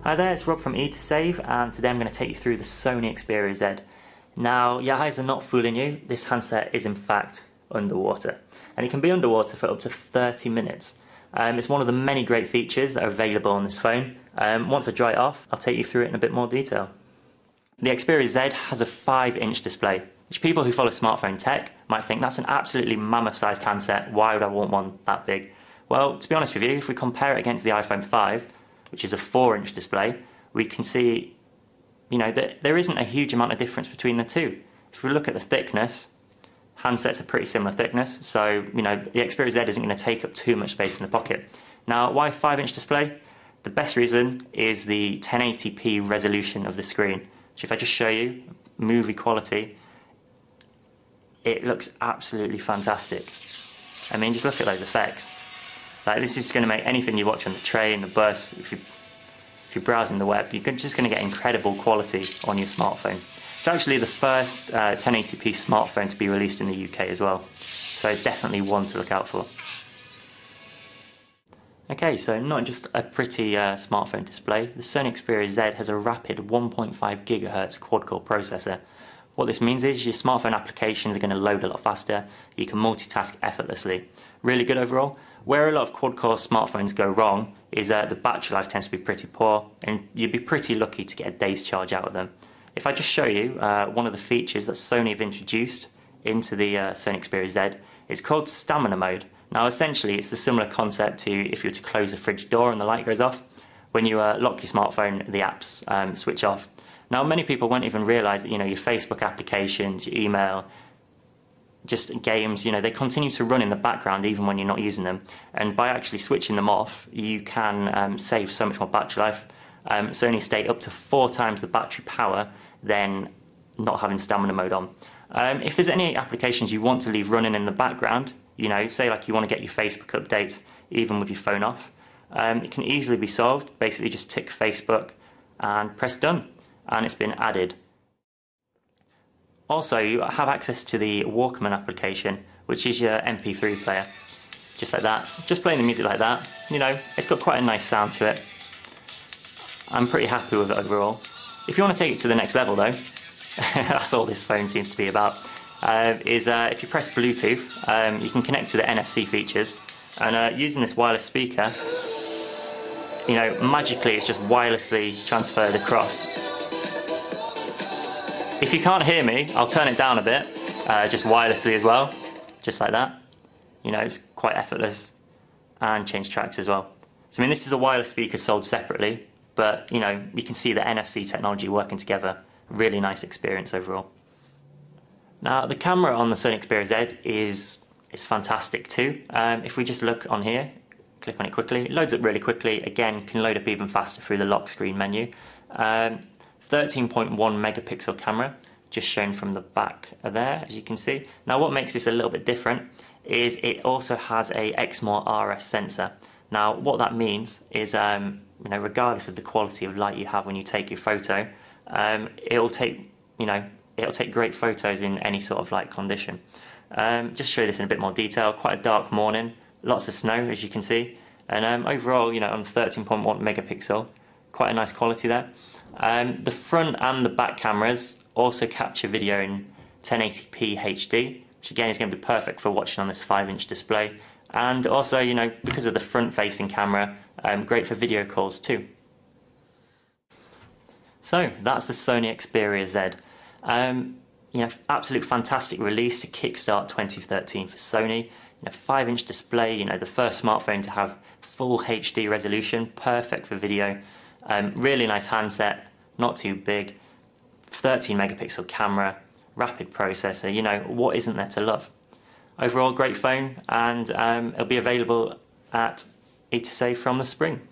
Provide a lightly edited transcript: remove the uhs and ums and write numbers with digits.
Hi there, it's Rob from E2Save, and today I'm going to take you through the Sony Xperia Z. Now, your eyes are not fooling you, this handset is in fact underwater. And it can be underwater for up to 30 minutes. It's one of the many great features that are available on this phone. Once I dry it off, I'll take you through it in a bit more detail. The Xperia Z has a 5-inch display, which people who follow smartphone tech might think that's an absolutely mammoth-sized handset, why would I want one that big? Well, to be honest with you, if we compare it against the iPhone 5, which is a 4-inch display, we can see, that there isn't a huge amount of difference between the two. If we look at the thickness, handsets are pretty similar thickness, so the Xperia Z isn't going to take up too much space in the pocket. Now, why 5-inch display? The best reason is the 1080p resolution of the screen. So if I just show you movie quality, it looks absolutely fantastic. I mean, just look at those effects. Like, this is going to make anything you watch on the train, the bus, if you're browsing the web, you're just going to get incredible quality on your smartphone. It's actually the first 1080p smartphone to be released in the UK as well, so definitely one to look out for. Okay, so not just a pretty smartphone display, the Sony Xperia Z has a rapid 1.5 GHz quad-core processor. What this means is your smartphone applications are going to load a lot faster, you can multitask effortlessly. Really good overall. Where a lot of quad-core smartphones go wrong is the battery life tends to be pretty poor, and you'd be pretty lucky to get a day's charge out of them. If I just show you one of the features that Sony have introduced into the Sony Xperia Z, it's called Stamina Mode. Now essentially it's the similar concept to if you were to close a fridge door and the light goes off. When you lock your smartphone, the apps switch off. Now many people won't even realise that your Facebook applications, your email, just games, they continue to run in the background even when you're not using them. And by actually switching them off, you can save so much more battery life. Sony state up to 4 times the battery power than not having Stamina Mode on. If there's any applications you want to leave running in the background, say like you want to get your Facebook updates even with your phone off, it can easily be solved. Basically just tick Facebook and press done, and it's been added. Also, you have access to the Walkman application, which is your MP3 player. Just like that. Just playing the music like that. It's got quite a nice sound to it. I'm pretty happy with it overall. If you want to take it to the next level though, that's all this phone seems to be about, if you press Bluetooth, you can connect to the NFC features, and using this wireless speaker, magically it's just wirelessly transferred across. If you can't hear me, I'll turn it down a bit, just wirelessly as well, just like that. It's quite effortless, and change tracks as well. So this is a wireless speaker sold separately, but you can see the NFC technology working together. Really nice experience overall. Now the camera on the Sony Xperia Z is fantastic too. If we just look on here, click on it quickly, it loads up really quickly. Again, can load up even faster through the lock screen menu. 13.1 megapixel camera, just shown from the back there, as you can see. Now what makes this a little bit different is it also has a Exmor RS sensor. Now what that means is, regardless of the quality of light you have when you take your photo, it'll take great photos in any sort of light condition. Just show you this in a bit more detail. Quite a dark morning, lots of snow as you can see, and overall, on 13.1 megapixel, quite a nice quality there. The front and the back cameras also capture video in 1080p HD, which again is going to be perfect for watching on this 5-inch display. And also, because of the front-facing camera, great for video calls too. So that's the Sony Xperia Z. Absolute fantastic release to kickstart 2013 for Sony. 5-inch display, the first smartphone to have full HD resolution, perfect for video. Really nice handset, not too big, 13 megapixel camera, rapid processor, what isn't there to love? Overall, great phone, and it'll be available at E2Save from the spring.